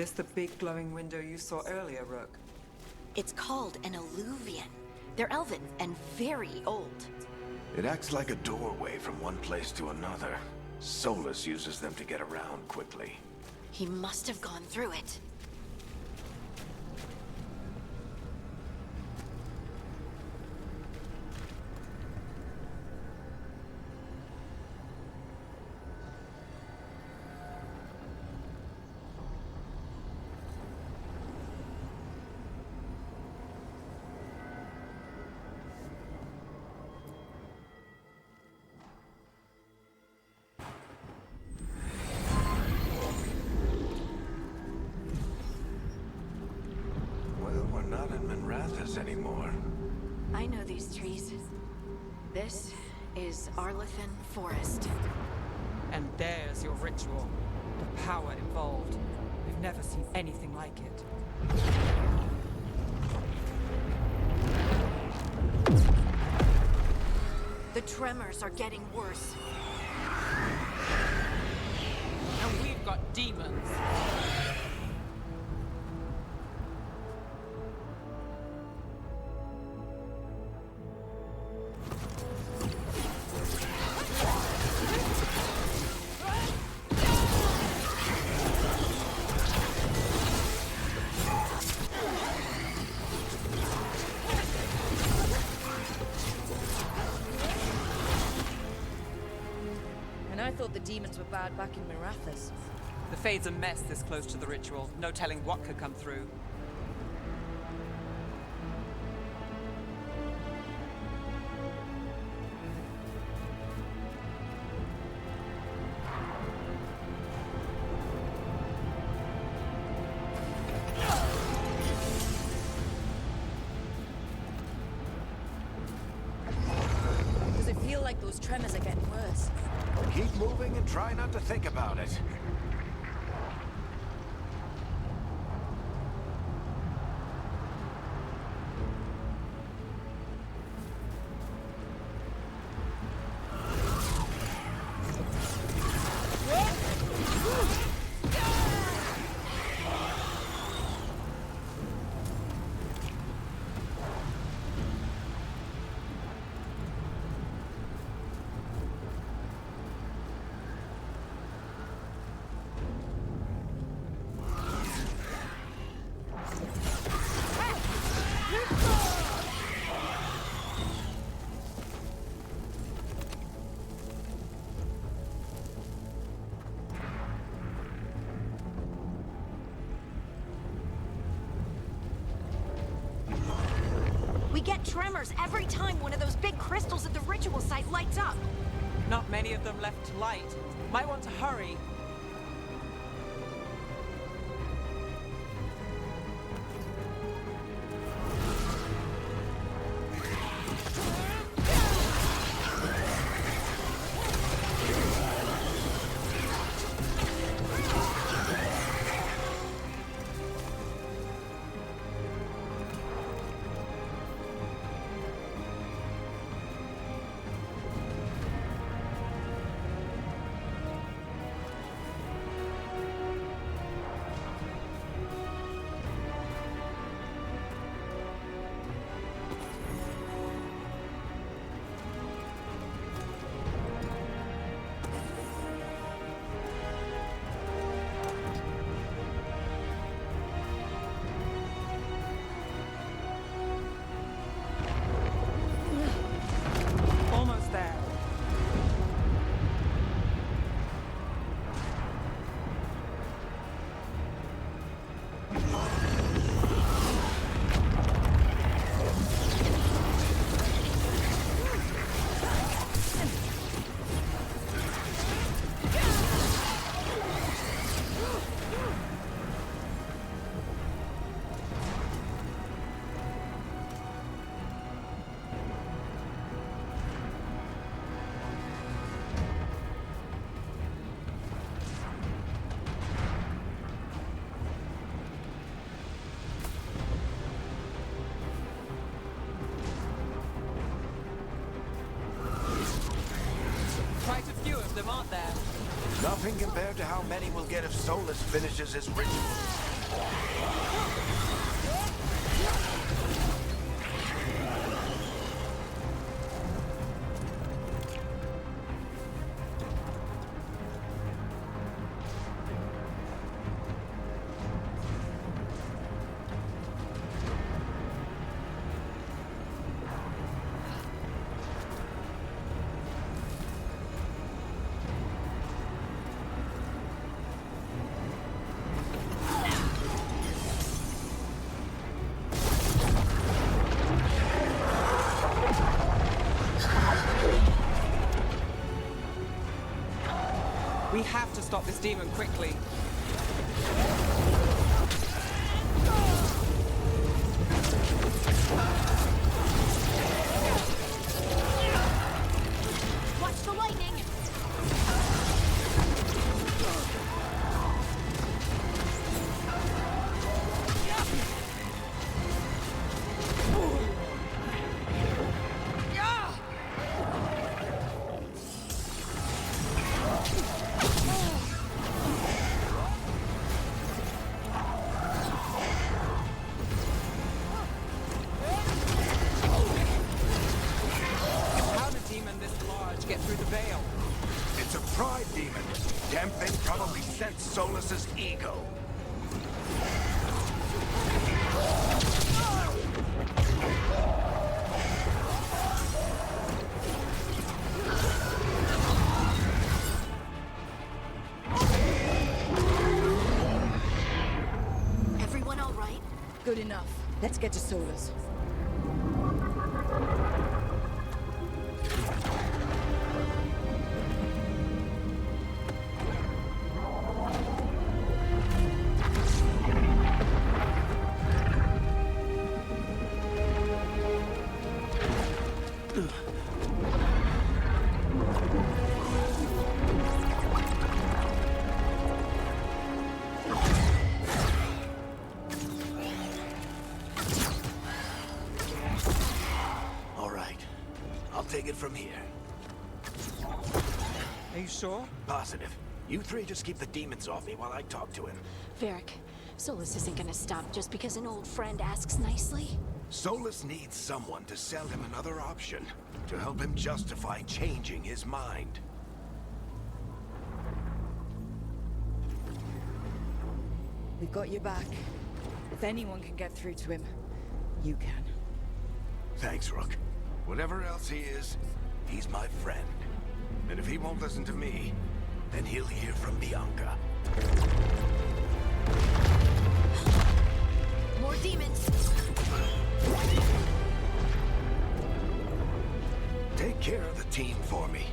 This the big glowing window you saw earlier, Rook? It's called an alluvian. They're elven and very old. It acts like a doorway from one place to another. Solus uses them to get around quickly. He must have gone through it. Anymore. I know these trees. This is Arlethan Forest. And there's your ritual. The power involved. We've never seen anything like it. The tremors are getting worse. And we've got demons. I thought the demons were bad back in Mirathas. The Fade's a mess this close to the ritual. No telling what could come through. Does it feel like those tremors are getting worse? Keep moving and try not to think about it. We get tremors every time one of those big crystals at the ritual site lights up. Not many of them left to light. Might want to hurry. Almost there. Quite a few of them, aren't there? Nothing compared to how many we'll get if Solus finishes his ritual. We have to stop this demon quickly. Watch the lightning! How did a demon this large get through the veil? It's a pride demon. Damn thing probably sensed Solus's ego. Everyone all right? Good enough. Let's get to Solus. All right. I'll take it from here. Are you sure? Positive. You three just keep the demons off me while I talk to him. Varric, Solus isn't gonna stop just because an old friend asks nicely. Solus needs someone to sell him another option, to help him justify changing his mind. We've got your back. If anyone can get through to him, you can. Thanks, Rook. Whatever else he is, he's my friend. And if he won't listen to me, then he'll hear from Bianca. More demons! Take care of the team for me.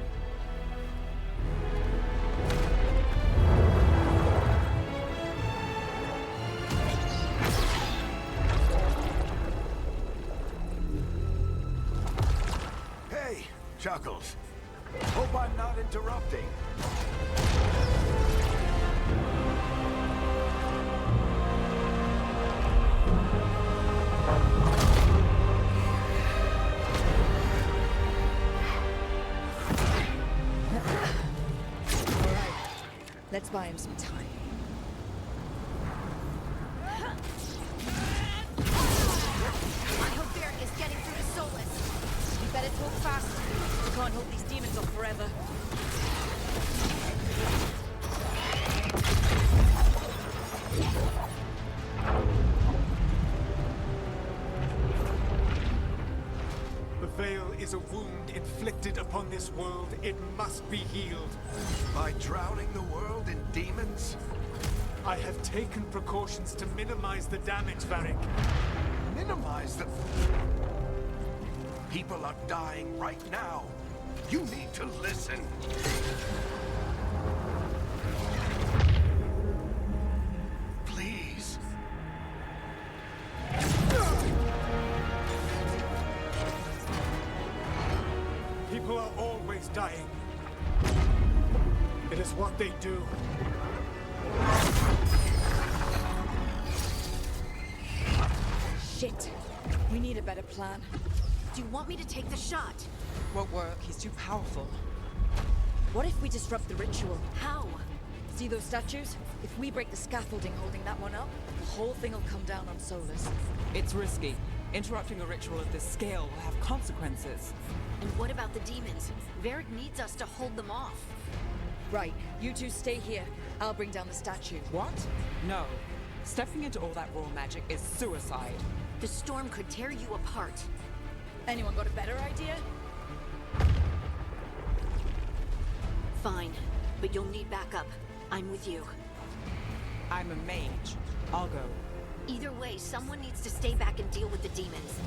Hey, Chuckles. Hope I'm not interrupting. All right. Let's buy him some time. I hope Varric is getting through to Solus. You better talk fast. We can't hold these demons off forever. The veil is a wound inflicted upon this world. It must be healed. By drowning the world in demons? I have taken precautions to minimize the damage, Varric. Minimize the... People are dying right now. You need to listen. Please. People are always dying. It is what they do. Shit. We need a better plan. Do you want me to take the shot? Won't work. He's too powerful. What if we disrupt the ritual? How? See those statues? If we break the scaffolding holding that one up, the whole thing will come down on Solus. It's risky. Interrupting a ritual of this scale will have consequences. And what about the demons? Varric needs us to hold them off. Right, you two stay here. I'll bring down the statue. What? No. Stepping into all that raw magic is suicide. The storm could tear you apart. Anyone got a better idea? Fine, but you'll need backup. I'm with you. I'm a mage. I'll go. Either way, someone needs to stay back and deal with the demons.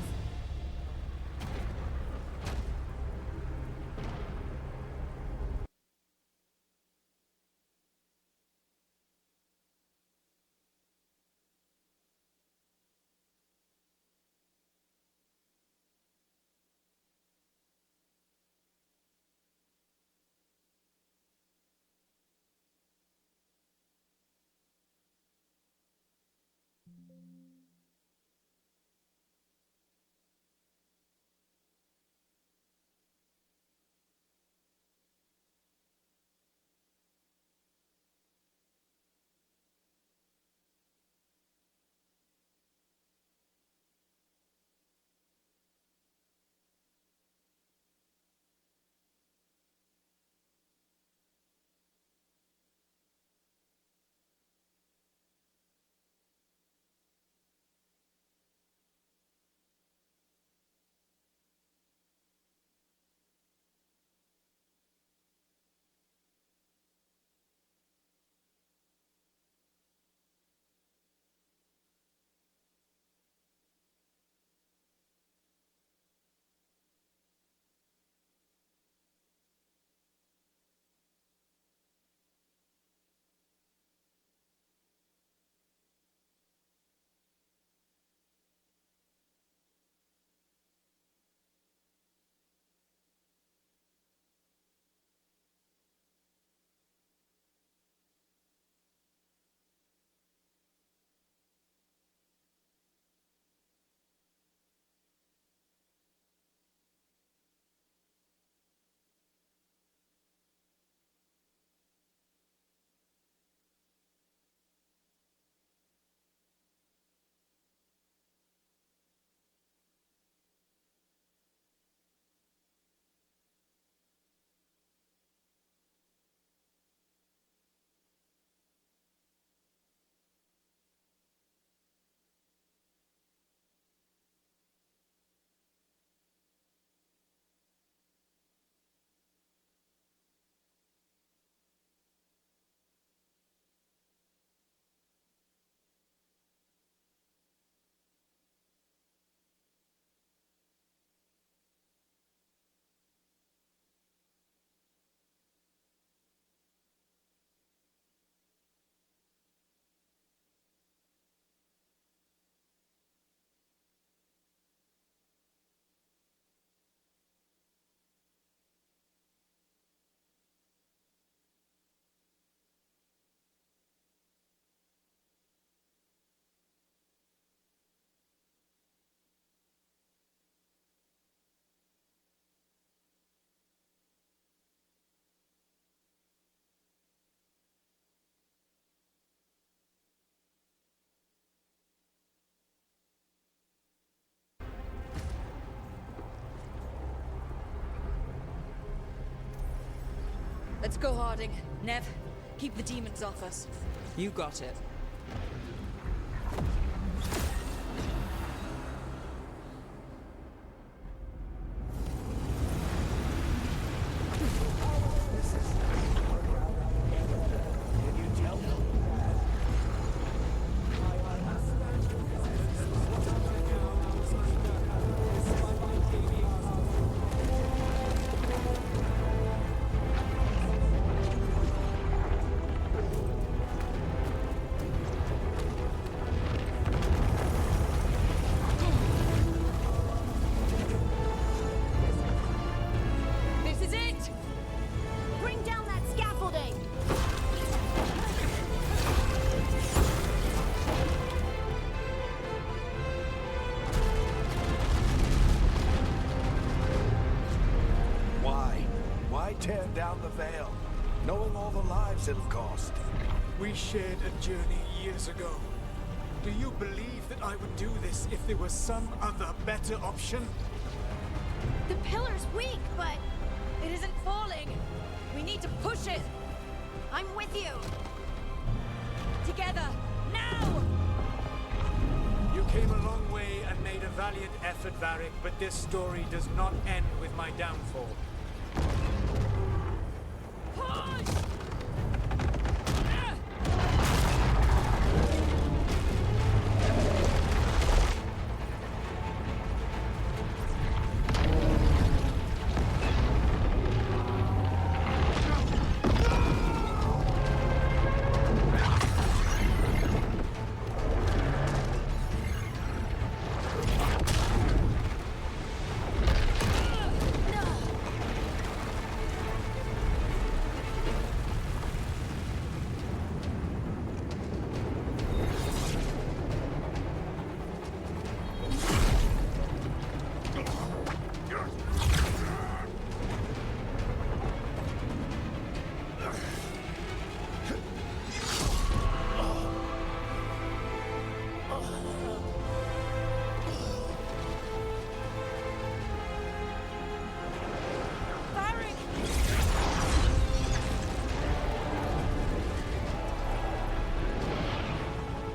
Let's go, Harding. Nev, keep the demons off us. You got it. This is it! Bring down that scaffolding! Why? Why tear down the veil? knowing all the lives it'll cost. We shared a journey years ago. Do you believe that I would do this if there was some other better option? The pillar's weak, but It isn't falling! We need to push it! I'm with you. Together! Now! You came a long way and made a valiant effort, Varric, but this story does not end with my downfall. Push!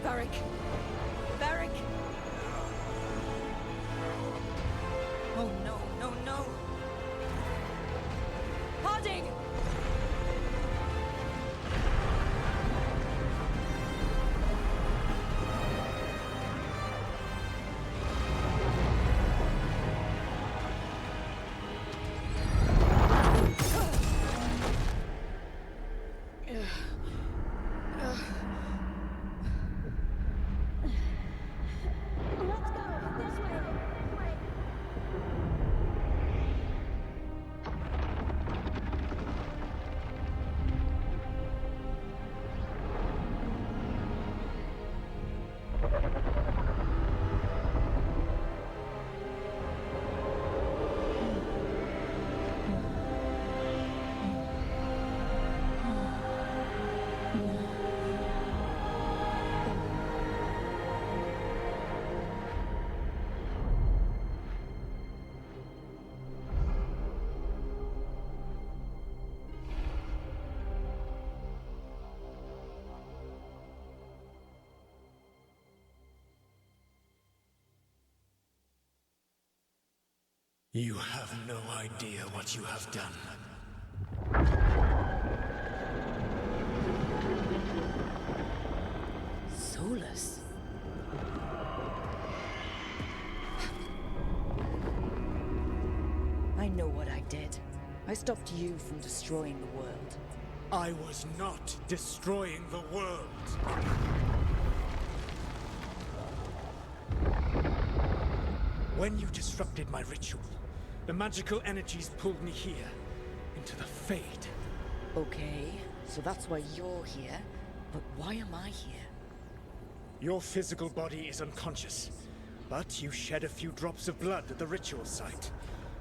Varric! Varric! Oh no, no, no! Harding! You have no idea what you have done. Solus? I know what I did. I stopped you from destroying the world. I was not destroying the world. When you disrupted my ritual, the magical energies pulled me here, into the Fade. Okay, so that's why you're here. But why am I here? Your physical body is unconscious, but you shed a few drops of blood at the ritual site.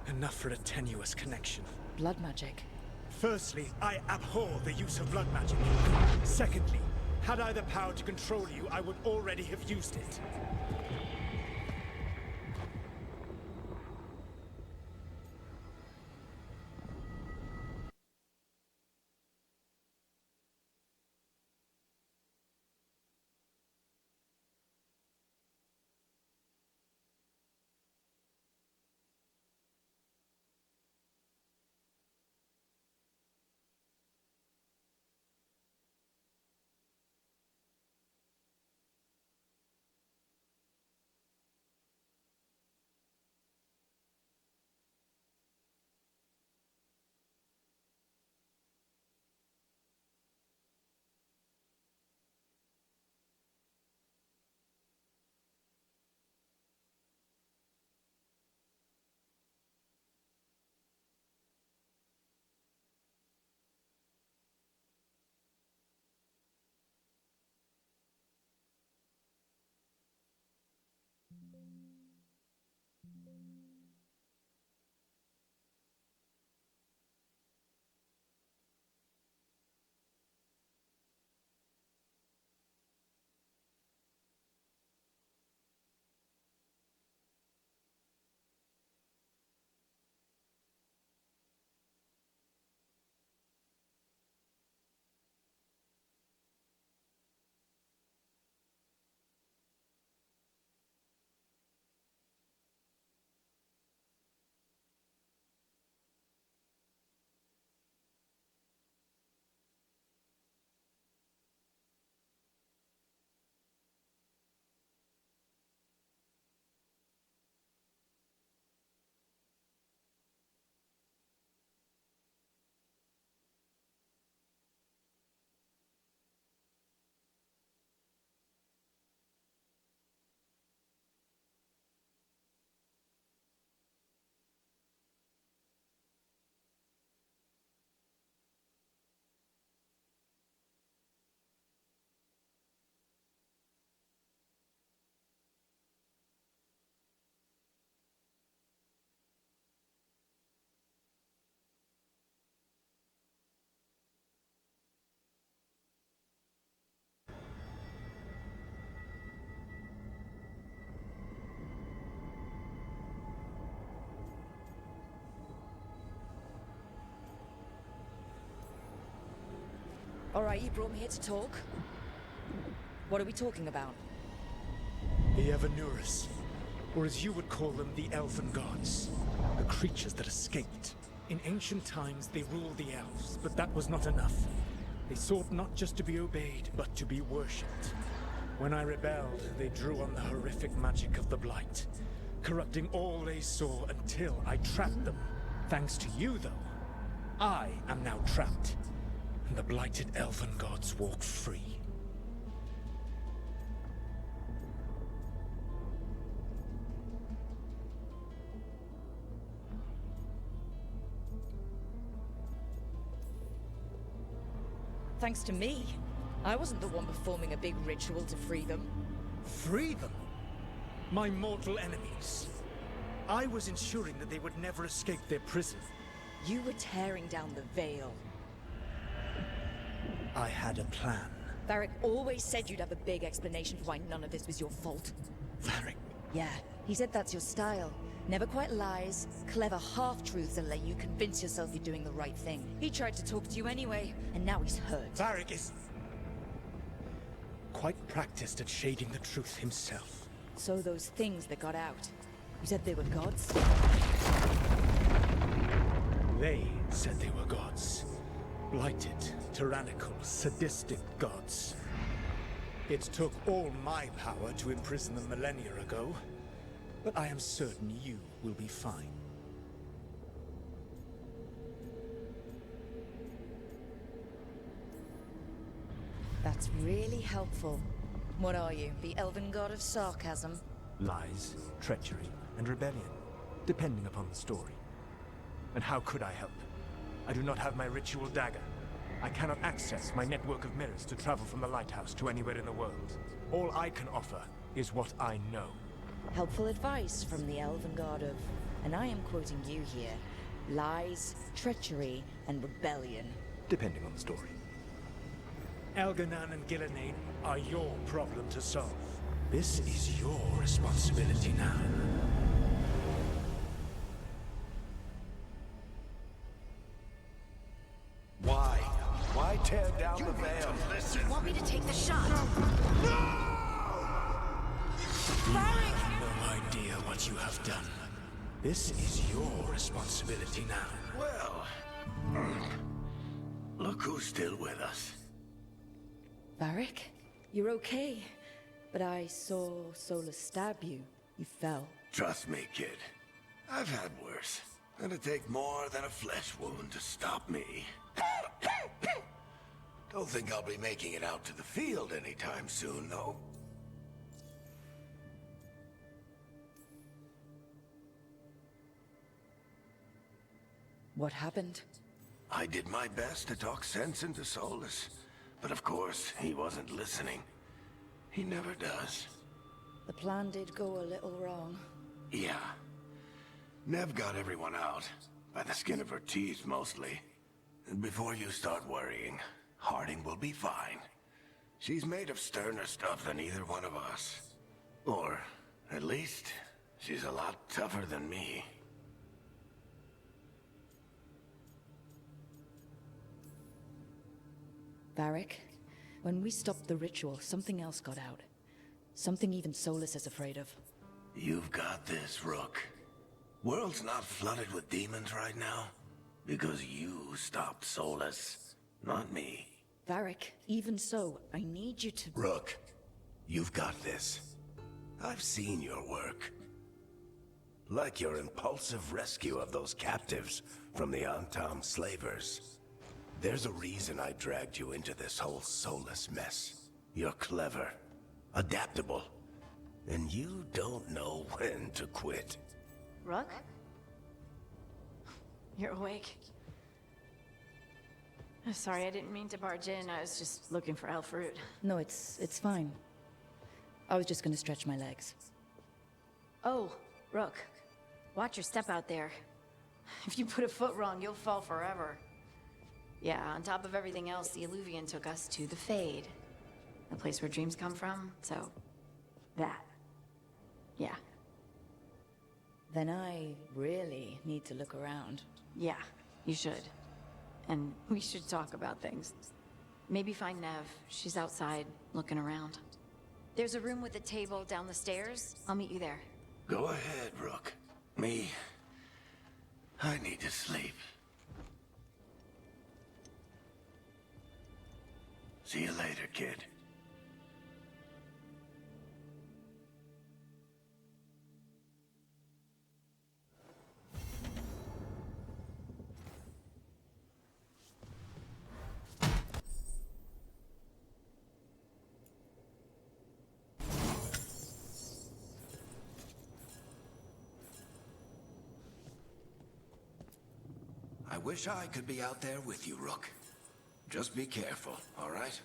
Enough for a tenuous connection. Blood magic. Firstly, I abhor the use of blood magic. Secondly, had I the power to control you, I would already have used it. Alright, you brought me here to talk. What are we talking about? The Evanurus, or as you would call them, the Elven Gods. The creatures that escaped. In ancient times, they ruled the elves, but that was not enough. They sought not just to be obeyed, but to be worshipped. When I rebelled, they drew on the horrific magic of the Blight, corrupting all they saw until I trapped them. Thanks to you, though, I am now trapped, and the blighted Elven Gods walk free. Thanks to me. I wasn't the one performing a big ritual to free them. Free them? My mortal enemies. I was ensuring that they would never escape their prison. You were tearing down the Veil. I had a plan. Varric always said you'd have a big explanation for why none of this was your fault. Varric. Yeah, he said that's your style. Never quite lies, clever half-truths that let you convince yourself you're doing the right thing. He tried to talk to you anyway, and now he's hurt. Varric is quite practiced at shading the truth himself. So those things that got out, you said they were gods? They said they were gods. Blighted, tyrannical, sadistic gods. It took all my power to imprison them millennia ago, but I am certain you will be fine. That's really helpful. What are you, the Elven God of Sarcasm? Lies, treachery, and rebellion, depending upon the story. And how could I help? I do not have my ritual dagger. I cannot access my network of mirrors to travel from the lighthouse to anywhere in the world. All I can offer is what I know. Helpful advice from the Elven God of, and I am quoting you here, lies, treachery, and rebellion. Depending on the story. Elganan and Gillenane are your problem to solve. This is your responsibility now. Why? Why tear down the veil? Do you want me to take the shot? You have no idea what you have done. This is your responsibility now. Well, look who's still with us. Varric, you're okay. But I saw Solus stab you. You fell. Trust me, kid. I've had worse. It'll take more than a flesh wound to stop me. Don't think I'll be making it out to the field anytime soon, though. What happened? I did my best to talk sense into Solus, but of course, he wasn't listening. He never does. The plan did go a little wrong. Yeah. Nev got everyone out, by the skin of her teeth mostly. And before you start worrying, Harding will be fine. She's made of sterner stuff than either one of us. Or, at least, she's a lot tougher than me. Varric, when we stopped the ritual, something else got out. Something even Solus is afraid of. You've got this, Rook. World's not flooded with demons right now. Because you stopped Solus, not me. Varric, even so, I need you to— Rook, you've got this. I've seen your work. Like your impulsive rescue of those captives from the Antam slavers. There's a reason I dragged you into this whole Solus mess. You're clever, adaptable, and you don't know when to quit. Rook? You're awake. Sorry, I didn't mean to barge in. I was just looking for Elfroot. No, it's fine. I was just gonna stretch my legs. Oh, Rook. Watch your step out there. If you put a foot wrong, you'll fall forever. Yeah, on top of everything else, the Illuvian took us to the Fade. The place where dreams come from, so... that. Yeah. Then I really need to look around. Yeah, you should. And we should talk about things. Maybe find Nev. She's outside, looking around. There's a room with a table down the stairs. I'll meet you there. Go ahead, Rook. I need to sleep. See you later, kid. I wish I could be out there with you, Rook. Just be careful, all right?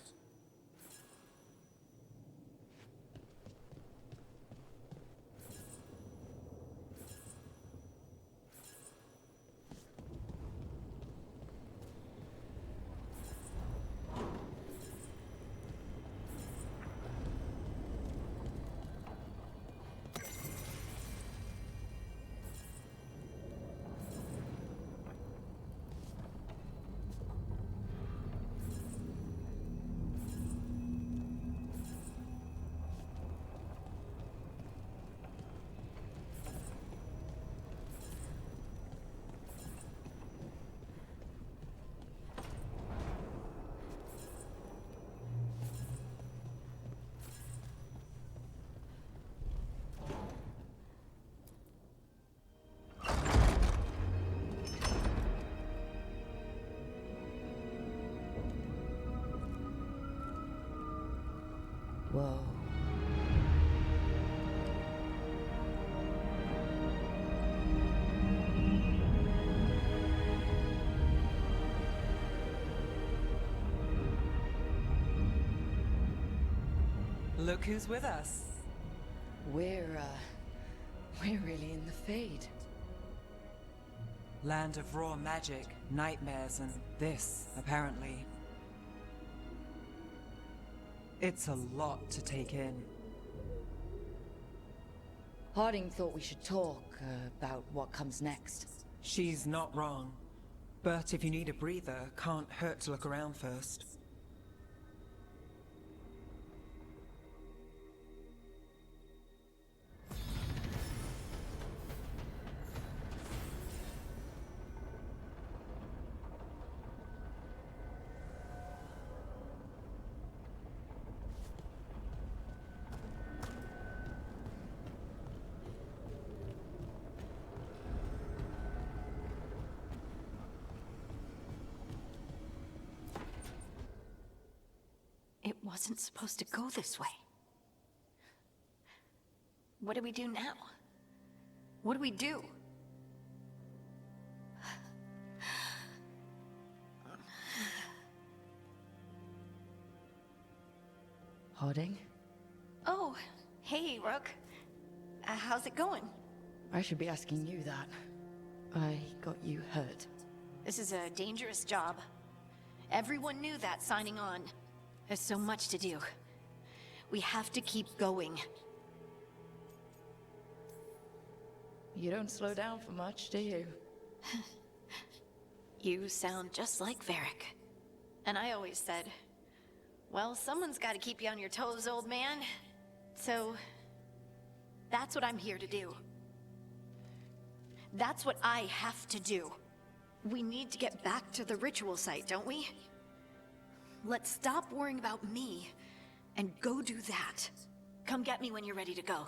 Whoa. Look who's with us. We're really in the Fade. Land of raw magic, nightmares, and this, apparently. It's a lot to take in. Harding thought we should talk about what comes next. She's not wrong. But if you need a breather, can't hurt to look around first. It wasn't supposed to go this way. What do we do now? What do we do? Harding? Oh, hey, Rook. How's it going? I should be asking you that. I got you hurt. This is a dangerous job. Everyone knew that signing on. There's so much to do. We have to keep going. You don't slow down for much, do you? You sound just like Varric. And I always said, well, someone's got to keep you on your toes, old man. So, that's what I'm here to do. That's what I have to do. We need to get back to the ritual site, don't we? Let's stop worrying about me and go do that. Come get me when you're ready to go.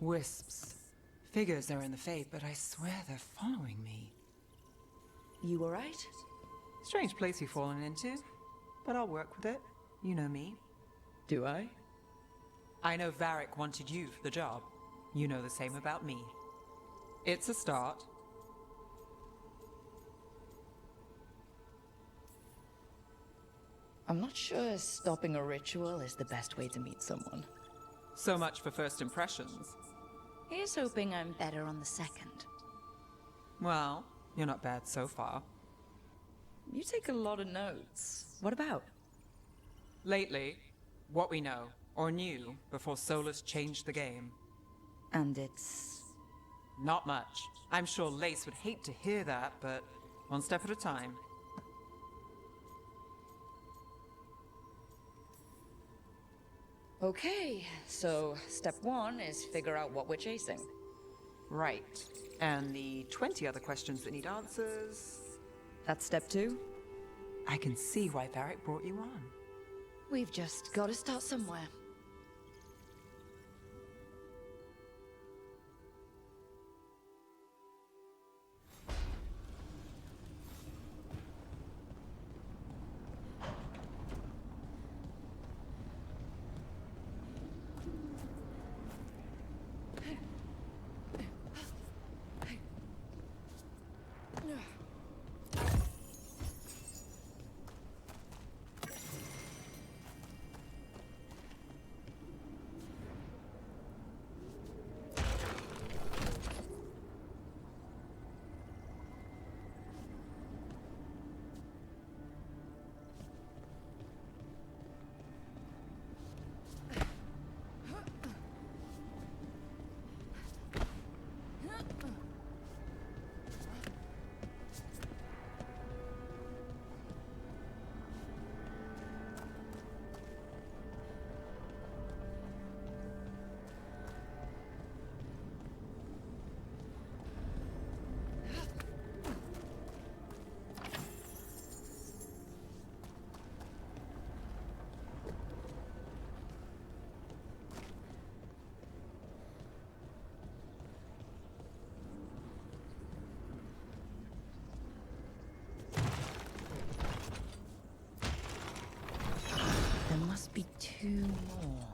Wisps. Figures they're in the Fade, but I swear they're following me. You alright? Strange place you've fallen into, but I'll work with it. You know me. Do I? I know Varric wanted you for the job. You know the same about me. It's a start. I'm not sure stopping a ritual is the best way to meet someone. So much for first impressions. Here's hoping I'm better on the second. Well, you're not bad so far. You take a lot of notes. What about? Lately, what we know, or knew, before Solus changed the game. And it's... Not much. I'm sure Lace would hate to hear that, but one step at a time. Okay, so step one is figure out what we're chasing. Right. And the 20 other questions that need answers... That's step two? I can see why Varric brought you on. We've just got to start somewhere. There must be two more.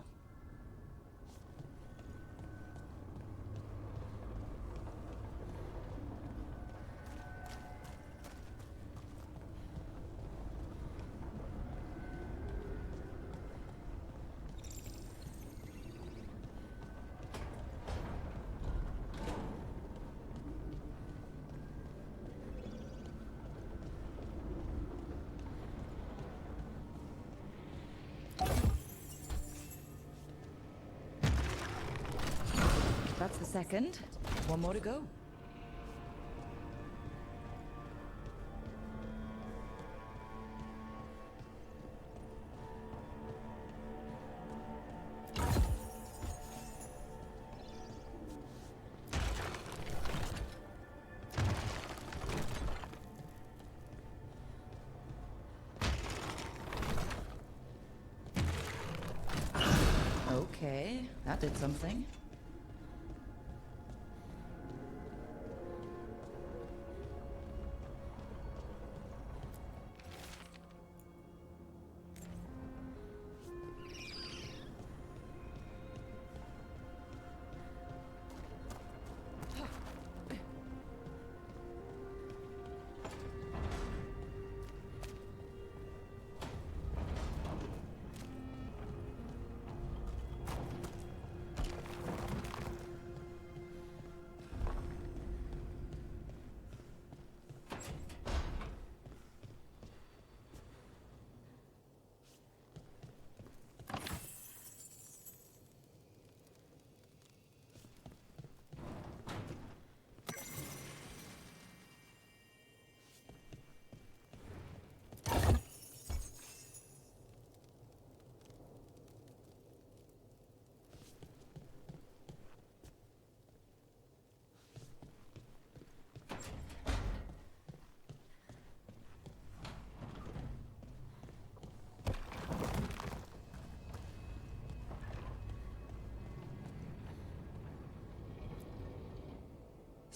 That's the second. One more to go. Okay, that did something.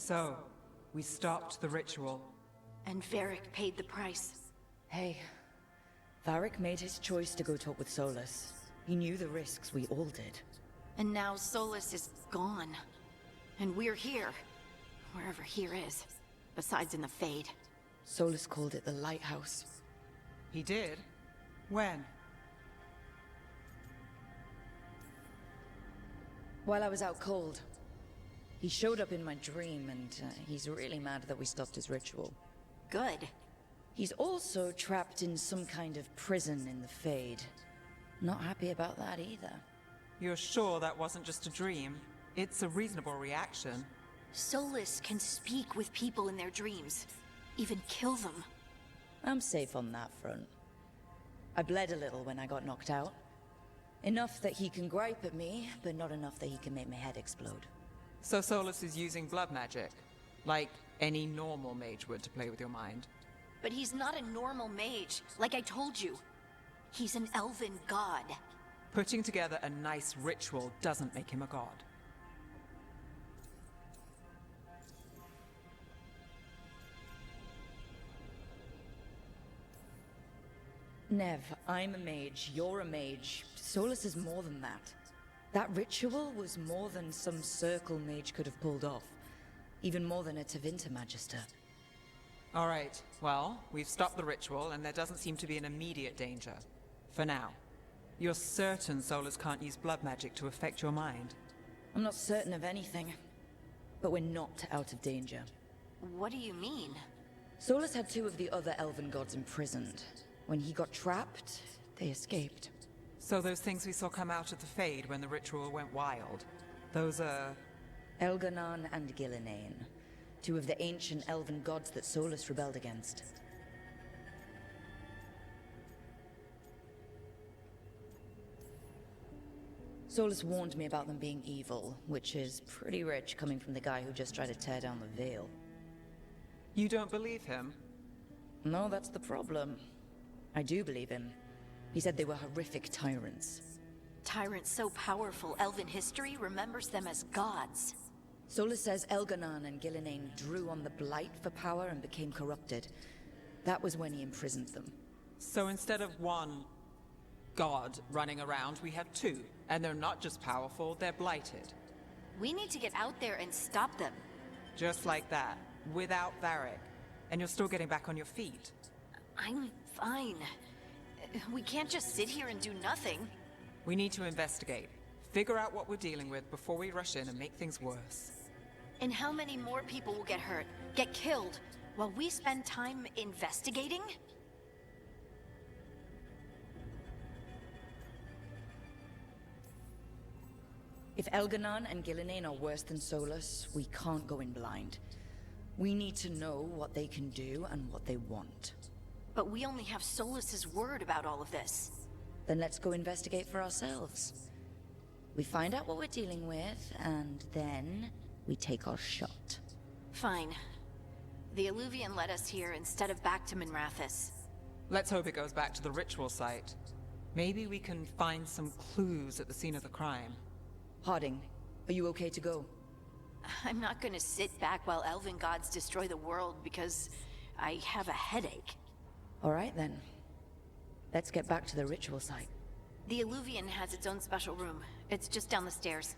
So, we stopped the ritual. And Varric paid the price. Hey, Varric made his choice to go talk with Solus. He knew the risks, we all did. And now Solus is gone. And we're here. Wherever here is. Besides in the Fade. Solus called it the Lighthouse. He did? When? While I was out cold. He showed up in my dream, and he's really mad that we stopped his ritual. Good. He's also trapped in some kind of prison in the Fade. Not happy about that either. You're sure that wasn't just a dream? It's a reasonable reaction. Solus can speak with people in their dreams. Even kill them. I'm safe on that front. I bled a little when I got knocked out. Enough that he can gripe at me, but not enough that he can make my head explode. So Solus is using blood magic? Like any normal mage would to play with your mind? But he's not a normal mage, like I told you. He's an elven god. Putting together a nice ritual doesn't make him a god. Nev, I'm a mage, you're a mage. Solus is more than that. That ritual was more than some circle mage could have pulled off. Even more than a Tevinter Magister. Alright, well, we've stopped the ritual and there doesn't seem to be an immediate danger. For now. You're certain Solus can't use blood magic to affect your mind? I'm not certain of anything. But we're not out of danger. What do you mean? Solus had two of the other elven gods imprisoned. When he got trapped, they escaped. So those things we saw come out of the Fade when the ritual went wild, those are... Elganon and Gillinane. Two of the ancient elven gods that Solus rebelled against. Solus warned me about them being evil, which is pretty rich coming from the guy who just tried to tear down the Veil. You don't believe him? No, that's the problem. I do believe him. He said they were horrific tyrants. Tyrants so powerful, elven history remembers them as gods. Solus says Elganon and Gillinane drew on the Blight for power and became corrupted. That was when he imprisoned them. So instead of one god running around, we have two. And they're not just powerful, they're blighted. We need to get out there and stop them. Just like that, without Varric. And you're still getting back on your feet. I'm fine. We can't just sit here and do nothing. We need to investigate. Figure out what we're dealing with before we rush in and make things worse. And how many more people will get hurt, get killed, while we spend time investigating? If Elganon and Gillinane are worse than Solus, we can't go in blind. We need to know what they can do and what they want. But we only have Solus's word about all of this. Then let's go investigate for ourselves. We find out what we're dealing with, and then we take our shot. Fine. The Illuvian led us here instead of back to Minrathous. Let's hope it goes back to the ritual site. Maybe we can find some clues at the scene of the crime. Harding, are you okay to go? I'm not gonna sit back while elven gods destroy the world because I have a headache. All right then. Let's get back to the ritual site. The Illuvian has its own special room. It's just down the stairs.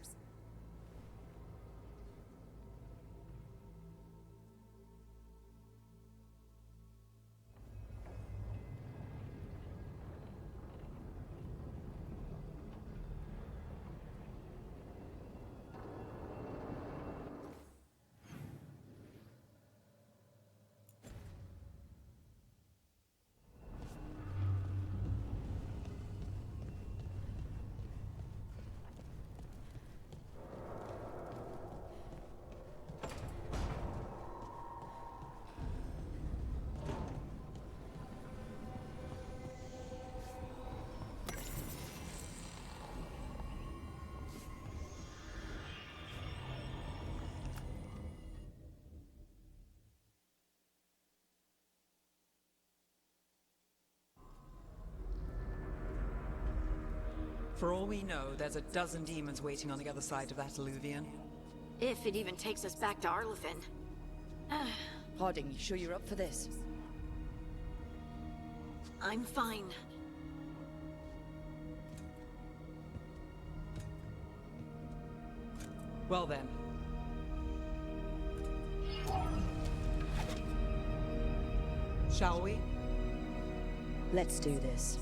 For all we know, there's a dozen demons waiting on the other side of that Illuvian. If it even takes us back to Arlethan. Harding, you sure you're up for this? I'm fine. Well then. Shall we? Let's do this.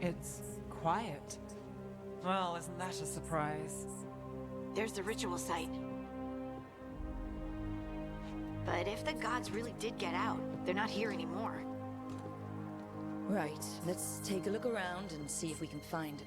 It's quiet. Well, isn't that a surprise? There's the ritual site. But if the gods really did get out, they're not here anymore. Right, let's take a look around and see if we can find it.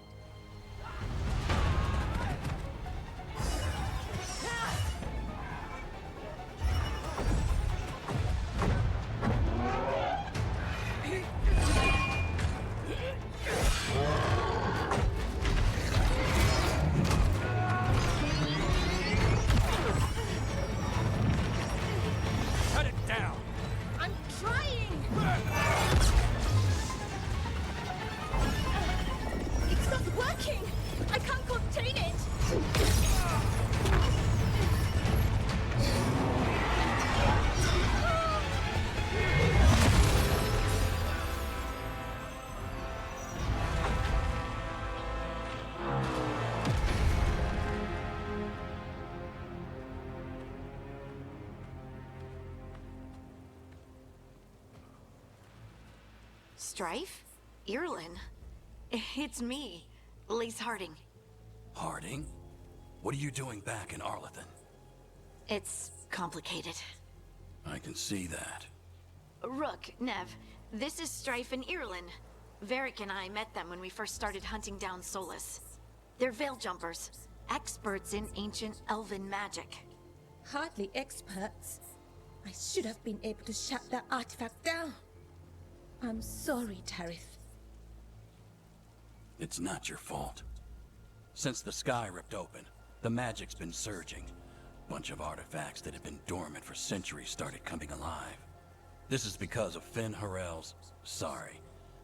Cut it down! I'm trying! It's not working! I can't contain it! Strife? Irlin? It's me, Lace Harding. Harding? What are you doing back in Arlethan? It's complicated. I can see that. Rook, Nev, this is Strife and Irlin. Varric and I met them when we first started hunting down Solus. They're veil jumpers, experts in ancient elven magic. Hardly experts. I should have been able to shut that artifact down. I'm sorry, Tarith. It's not your fault. Since the sky ripped open, the magic's been surging. Bunch of artifacts that had been dormant for centuries started coming alive. This is because of Finn Harel's... sorry,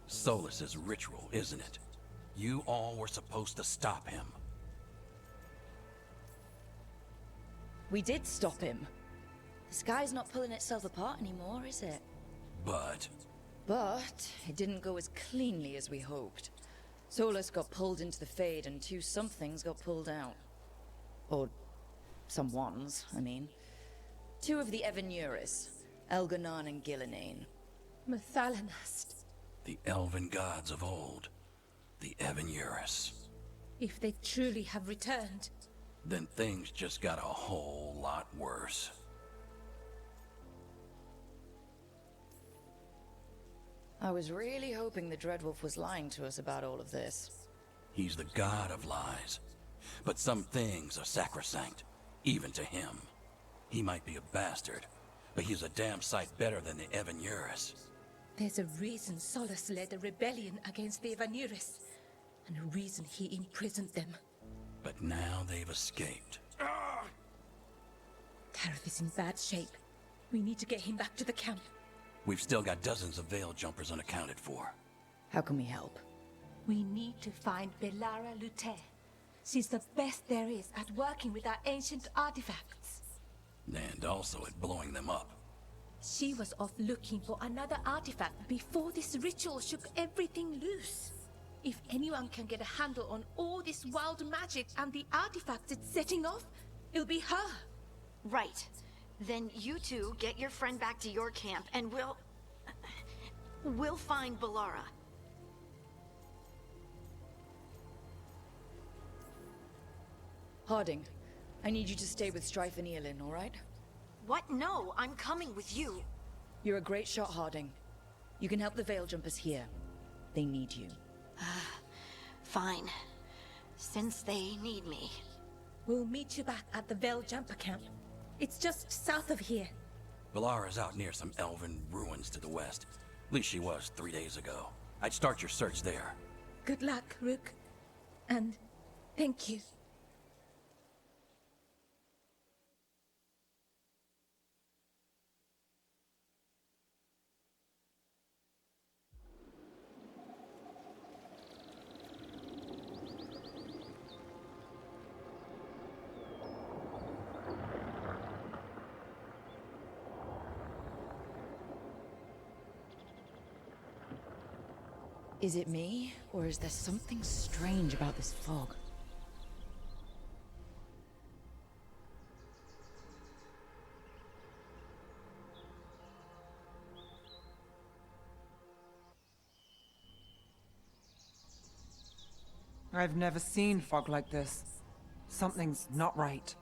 Solus's ritual, isn't it? You all were supposed to stop him. We did stop him. The sky's not pulling itself apart anymore, is it? But But it didn't go as cleanly as we hoped. Solus got pulled into the Fade and two somethings got pulled out. Or someones, I mean. Two of the Evanuris, Elganon and Gillinane. Mathalanast. the elven gods of old, the Evanuris. If they truly have returned. Then things just got a whole lot worse. I was really hoping the Dreadwolf was lying to us about all of this. He's the god of lies. But some things are sacrosanct, even to him. He might be a bastard, but he's a damn sight better than the Evanuris. There's a reason Solus led a rebellion against the Evanuris, and a reason he imprisoned them. But now they've escaped. Tareth is in bad shape. We need to get him back to the camp. We've still got dozens of veil jumpers unaccounted for. How can we help? We need to find Belara Lute. She's the best there is at working with our ancient artifacts. And also at blowing them up. She was off looking for another artifact before this ritual shook everything loose. If anyone can get a handle on all this wild magic and the artifacts it's setting off, it'll be her. Right. Then you two get your friend back to your camp and we'll find Belara. Harding, I need you to stay with Strife and Eolin, all right? What? No, I'm coming with you. You're a great shot, Harding. You can help the Veil Jumpers here. They need you. Fine. Since they need me. We'll meet you back at the Veil Jumper camp. It's just south of here. Belara's out near some elven ruins to the west. At least she was 3 days ago. I'd start your search there. Good luck, Rook. And thank you. Is it me, or is there something strange about this fog? I've never seen fog like this. Something's not right.